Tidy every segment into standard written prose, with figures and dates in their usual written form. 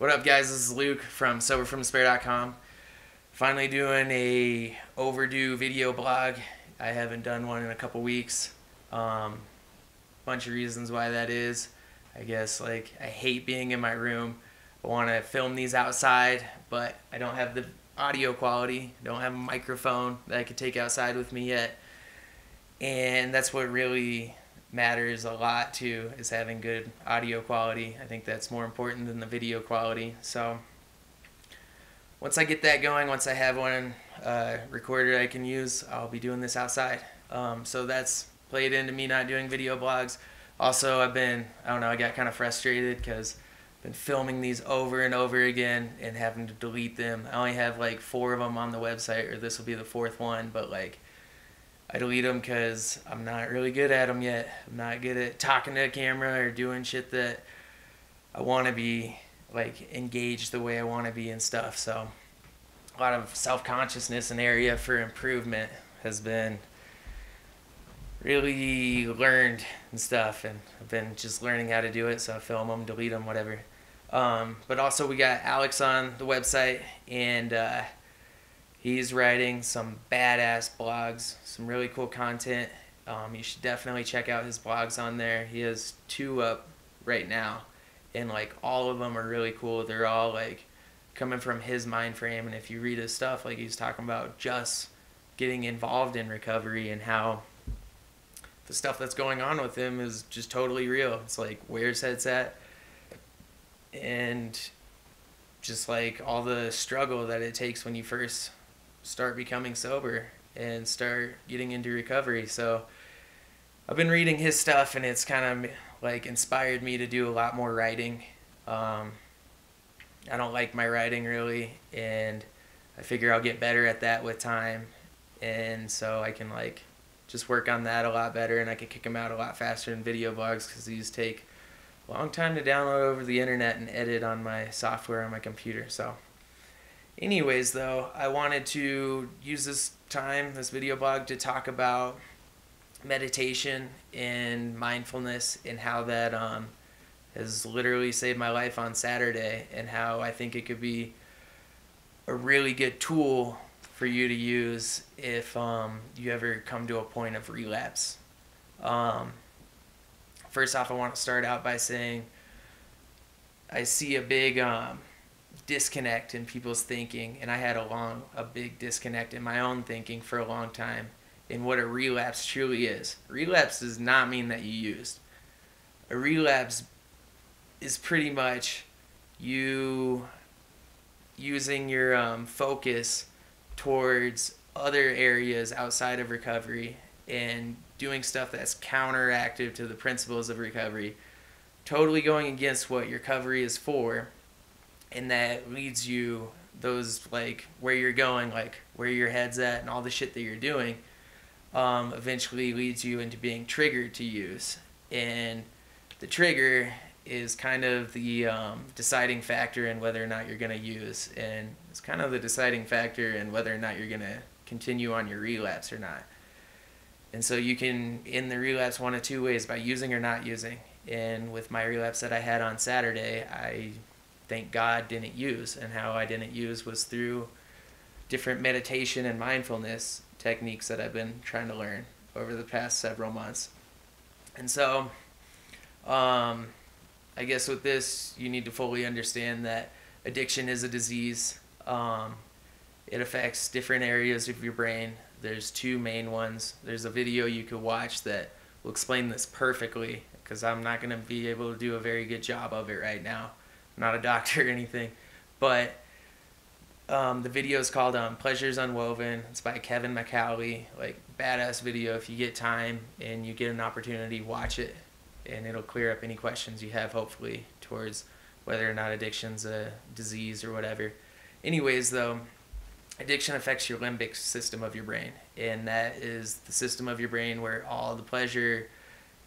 What up, guys? This is Luke from soberfromdespair.com. Finally doing a overdue video blog. I haven't done one in a couple weeks. Bunch of reasons why that is. I guess I hate being in my room. I want to film these outside, but I don't have the audio quality. I don't have a microphone that I could take outside with me yet. And that's what really matters a lot too, is having good audio quality. I think that's more important than the video quality. So once I get that going, once I have one recorded I can use, I'll be doing this outside. So that's played into me not doing video blogs. Also, I got kind of frustrated because I've been filming these over and over again and having to delete them. I only have 4 of them on the website, or this will be the 4th one, but I delete them because I'm not really good at them yet. I'm not good at talking to a camera or doing shit that I want to be engaged the way I want to be and stuff. So a lot of self-consciousness and area for improvement has been really learned and stuff, and I've been just learning how to do it. So I film them, delete them, whatever. But also we got Alex on the website, and he's writing some badass blogs, some really cool content. You should definitely check out his blogs on there. He has 2 up right now, and all of them are really cool. They're all coming from his mind frame, and if you read his stuff, he's talking about just getting involved in recovery and how the stuff that's going on with him is just totally real. It's where his head's at, and just all the struggle that it takes when you first start becoming sober and start getting into recovery. So I've been reading his stuff, and it's kind of inspired me to do a lot more writing. I don't like my writing really, and I figure I'll get better at that with time, and so I can just work on that a lot better, and I can kick them out a lot faster than video blogs, because these take a long time to download over the internet and edit on my software on my computer. So anyways, though, I wanted to use this video blog, to talk about meditation and mindfulness, and how that has literally saved my life on Saturday, and how I think it could be a really good tool for you to use if you ever come to a point of relapse. First off, I want to start out by saying I see a big disconnect in people's thinking, and I had a big disconnect in my own thinking for a long time in what a relapse truly is. Relapse does not mean that you used. A relapse is pretty much you using your focus towards other areas outside of recovery and doing stuff that's counteractive to the principles of recovery, totally going against what your recovery is for, and that leads you where you're going, where your head's at and all the shit that you're doing, eventually leads you into being triggered to use. And the trigger is kind of the deciding factor in whether or not you're going to use, and it's kind of the deciding factor in whether or not you're going to continue on your relapse or not. And so you can end the relapse one of 2 ways: by using or not using. And with my relapse that I had on Saturday, I thank God didn't use, and how I didn't use was through different meditation and mindfulness techniques that I've been trying to learn over the past several months. And so I guess with this, you need to fully understand that addiction is a disease. It affects different areas of your brain. There's 2 main ones. There's a video you could watch that will explain this perfectly, because I'm not going to be able to do a very good job of it right now. I'm not a doctor or anything. But the video is called Pleasures Unwoven. It's by Kevin McCauley. Badass video. If you get time and you get an opportunity, watch it, and it'll clear up any questions you have, hopefully, towards whether or not addiction's a disease or whatever. Anyways, though, addiction affects your limbic system of your brain, and that is the system of your brain where all the pleasure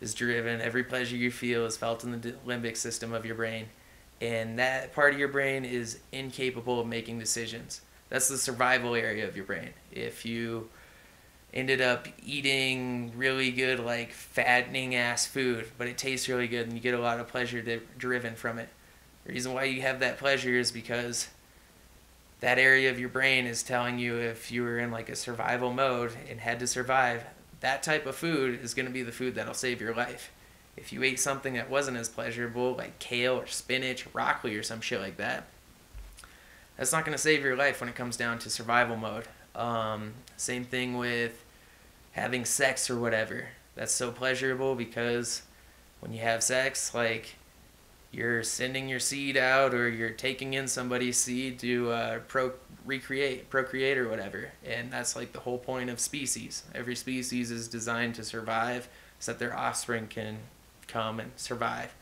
is driven. Every pleasure you feel is felt in the limbic system of your brain, and that part of your brain is incapable of making decisions. That's the survival area of your brain. If you ended up eating really good, fattening ass food, but it tastes really good and you get a lot of pleasure driven from it, The reason why you have that pleasure is because that area of your brain is telling you, if you were in like a survival mode and had to survive, that type of food is going to be the food that'll save your life. If you ate something that wasn't as pleasurable, like kale or spinach or broccoli or some shit like that, that's not going to save your life when it comes down to survival mode. Same thing with having sex or whatever. That's so pleasurable because when you have sex, like, you're sending your seed out, or you're taking in somebody's seed to procreate or whatever. And that's like the whole point of species. Every species is designed to survive so that their offspring can come and survive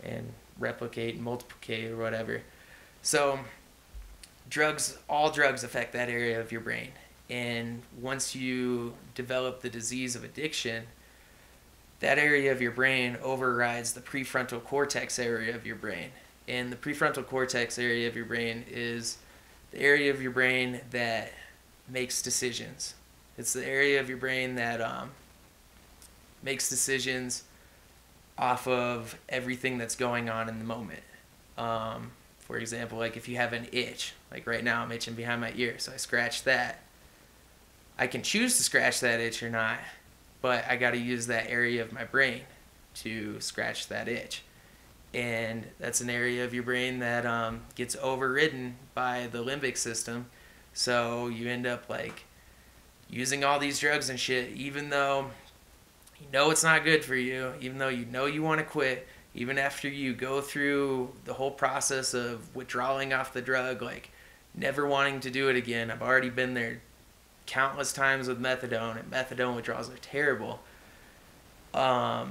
and replicate and multiplicate or whatever. So all drugs affect that area of your brain. And once you develop the disease of addiction, that area of your brain overrides the prefrontal cortex area of your brain. And the prefrontal cortex area of your brain is the area of your brain that makes decisions. It's the area of your brain that makes decisions off of everything that's going on in the moment. For example, like if you have an itch, like right now I'm itching behind my ear, so I scratch that. I can choose to scratch that itch or not, but I got to use that area of my brain to scratch that itch. And that's an area of your brain that gets overridden by the limbic system. So you end up like using all these drugs and shit, even though you know it's not good for you, even though you know you want to quit, even after you go through the whole process of withdrawing off the drug, like never wanting to do it again. I've already been there countless times with methadone, and methadone withdrawals are terrible. That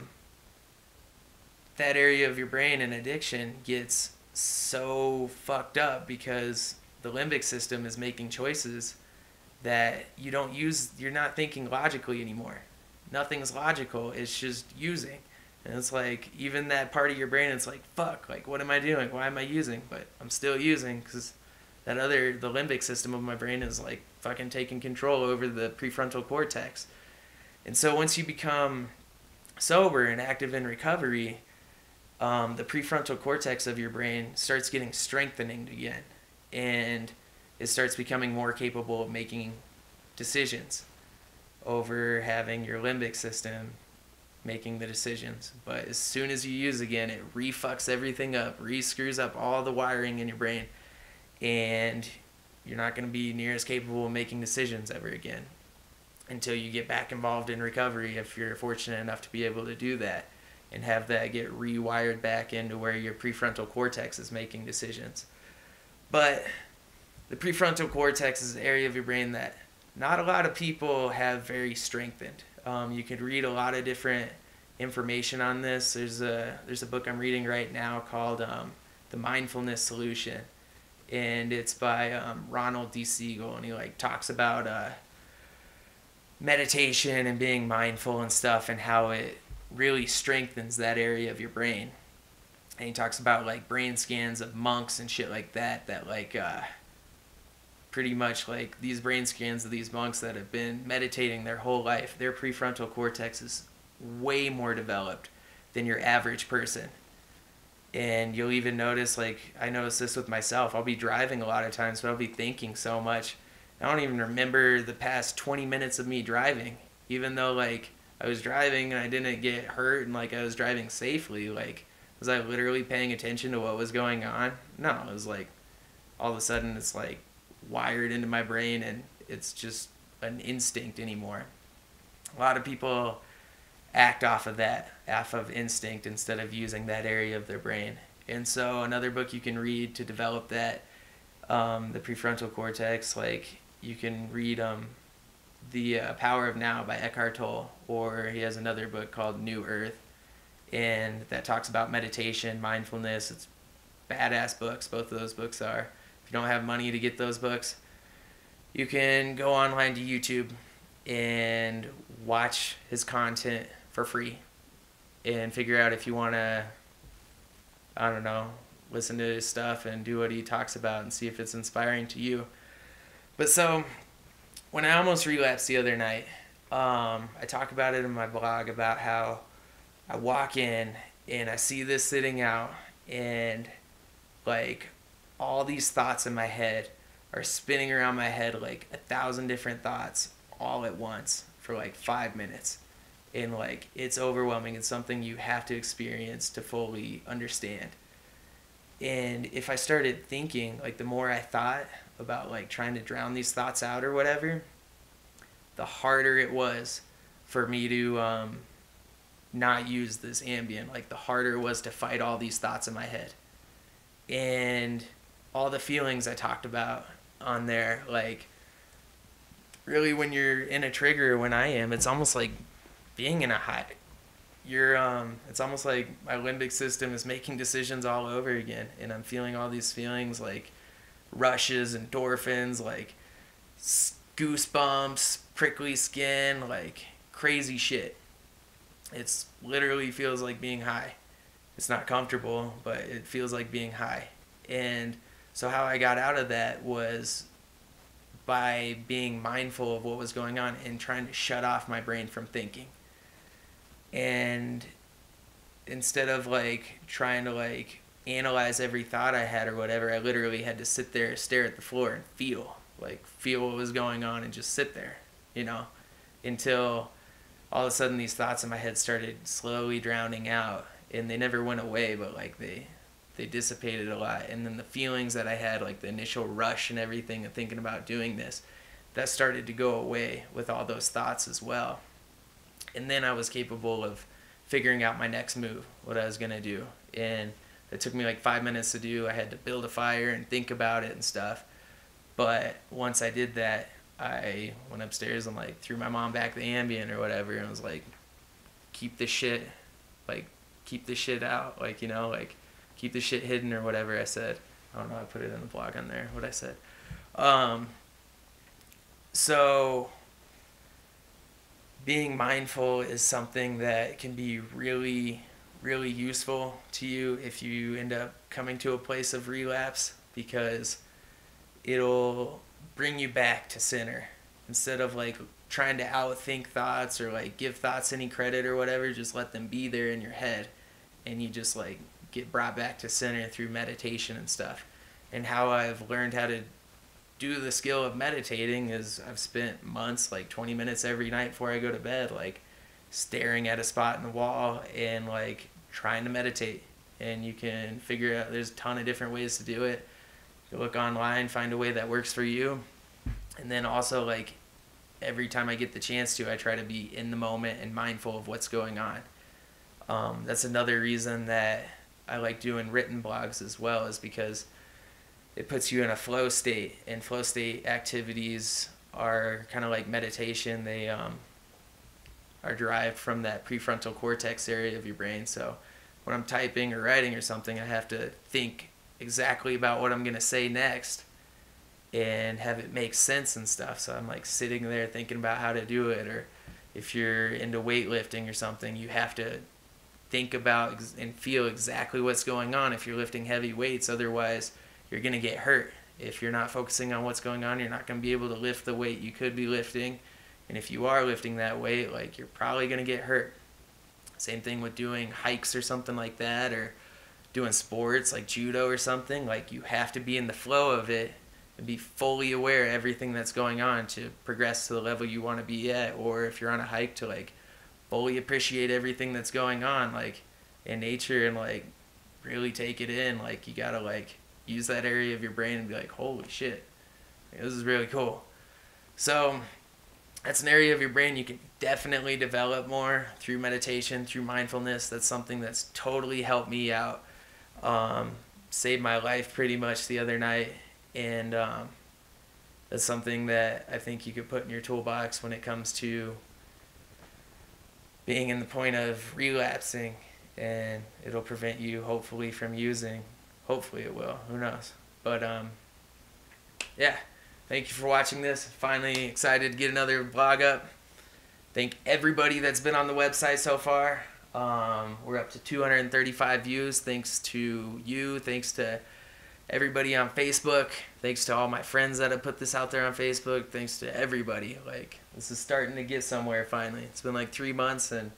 area of your brain in addiction gets so fucked up because the limbic system is making choices that you're not thinking logically anymore. Nothing's logical, it's just using. And it's like, even that part of your brain, it's like, fuck, like, what am I doing? Why am I using? But I'm still using because the limbic system of my brain is like fucking taking control over the prefrontal cortex. And so once you become sober and active in recovery, the prefrontal cortex of your brain starts getting strengthening again, and it starts becoming more capable of making decisions over having your limbic system making the decisions. But as soon as you use again, it re-fucks everything up, re-screws up all the wiring in your brain, and you're not going to be near as capable of making decisions ever again until you get back involved in recovery, if you're fortunate enough to be able to do that and have that get rewired back into where your prefrontal cortex is making decisions. But the prefrontal cortex is an area of your brain that not a lot of people have very strengthened. You could read a lot of different information on this. There's a book I'm reading right now called The Mindfulness Solution, and it's by Ronald D. Siegel, and he like talks about meditation and being mindful and stuff, and how it really strengthens that area of your brain. And he talks about like brain scans of monks and shit like that like pretty much like these brain scans of these monks that have been meditating their whole life, their prefrontal cortex is way more developed than your average person. And you'll even notice, like, I notice this with myself, I'll be driving a lot of times, but I'll be thinking so much. I don't even remember the past 20 minutes of me driving, even though, like, I was driving and I didn't get hurt and, like, I was driving safely. Like, was I literally paying attention to what was going on? No, it was like, all of a sudden it's, like, wired into my brain, and it's just an instinct anymore. A lot of people act off of instinct instead of using that area of their brain. And so another book you can read to develop that, the prefrontal cortex, like you can read The Power of Now by Eckhart Tolle, or he has another book called New Earth, and that talks about meditation, mindfulness. It's badass books, both of those books are. If you don't have money to get those books, you can go online to YouTube and watch his content for free and figure out if you want to, I don't know, listen to his stuff and do what he talks about and see if it's inspiring to you. But so, when I almost relapsed the other night, I talk about it in my blog about how I walk in and I see this sitting out, and like all these thoughts in my head are spinning around my head, like 1,000 different thoughts all at once for like 5 minutes. And like it's overwhelming. It's something you have to experience to fully understand. And if I started thinking, like the more I thought about like trying to drown these thoughts out or whatever, the harder it was for me to not use this Ambien. Like the harder it was to fight all these thoughts in my head. And all the feelings I talked about on there, like really when you're in a trigger, when I am, it's almost like being in a high. It's almost like my limbic system is making decisions all over again, and I'm feeling all these feelings like rushes, endorphins, like goosebumps, prickly skin, like crazy shit. It's literally feels like being high. It's not comfortable, but it feels like being high. And so how I got out of that was by being mindful of what was going on and trying to shut off my brain from thinking. And instead of like trying to like analyze every thought I had or whatever, I literally had to sit there, stare at the floor and feel what was going on and just sit there, until all of a sudden these thoughts in my head started slowly drowning out, and they never went away, but like they dissipated a lot. And then the feelings that I had, like the initial rush and everything and thinking about doing this, that started to go away with all those thoughts as well. And then I was capable of figuring out my next move, what I was going to do. And it took me like 5 minutes to do. I had to build a fire and think about it and stuff. But once I did that, I went upstairs and like threw my mom back the Ambien or whatever, and was like, keep this shit out, like, keep the shit hidden or whatever I said. I don't know, I put it in the blog on there, what I said. So being mindful is something that can be really, really useful to you if you end up coming to a place of relapse, because it'll bring you back to center. Instead of like trying to outthink thoughts or like give thoughts any credit or whatever, just let them be there in your head, and you just like get brought back to center through meditation and stuff. And how I've learned how to do the skill of meditating is I've spent months, like 20 minutes every night before I go to bed, like staring at a spot in the wall and like trying to meditate. And you can figure out, there's a ton of different ways to do it. You look online, find a way that works for you. And then also, like, every time I get the chance to, I try to be in the moment and mindful of what's going on. That's another reason that I like doing written blogs as well, is because it puts you in a flow state, and flow state activities are kind of like meditation. They are derived from that prefrontal cortex area of your brain. So when I'm typing or writing or something, I have to think exactly about what I'm going to say next and have it make sense and stuff. So I'm like sitting there thinking about how to do it. Or if you're into weightlifting or something, you have to think about and feel exactly what's going on if you're lifting heavy weights. Otherwise, you're going to get hurt. If you're not focusing on what's going on, you're not going to be able to lift the weight you could be lifting. And if you are lifting that weight, like, you're probably going to get hurt. Same thing with doing hikes or something like that, or doing sports like judo or something. Like, you have to be in the flow of it and be fully aware of everything that's going on to progress to the level you want to be at. Or if you're on a hike, to like fully appreciate everything that's going on, like in nature, and like really take it in. Like, you gotta like use that area of your brain and be like, holy shit, this is really cool. So that's an area of your brain you can definitely develop more through meditation, through mindfulness. That's something that's totally helped me out. Saved my life pretty much the other night. And that's something that I think you could put in your toolbox when it comes to being in the point of relapsing. And it'll prevent you, hopefully, from using. Hopefully it will. Who knows? But, yeah. Thank you for watching this. Finally excited to get another vlog up. Thank everybody that's been on the website so far. We're up to 235 views. Thanks to you. Thanks to everybody on Facebook. Thanks to all my friends that have put this out there on Facebook. Thanks to everybody. Like, this is starting to get somewhere finally. It's been like 3 months, and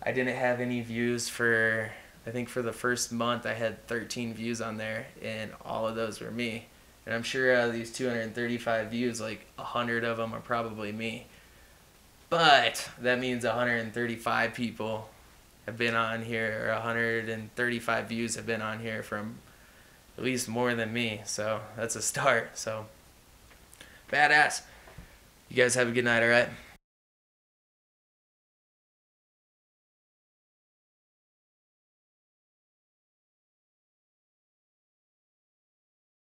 I didn't have any views for, I think for the first month I had 13 views on there, and all of those were me. And I'm sure out of these 235 views, like 100 of them are probably me. But that means 135 people have been on here, or 135 views have been on here from at least more than me. So that's a start. So badass. You guys have a good night, all right?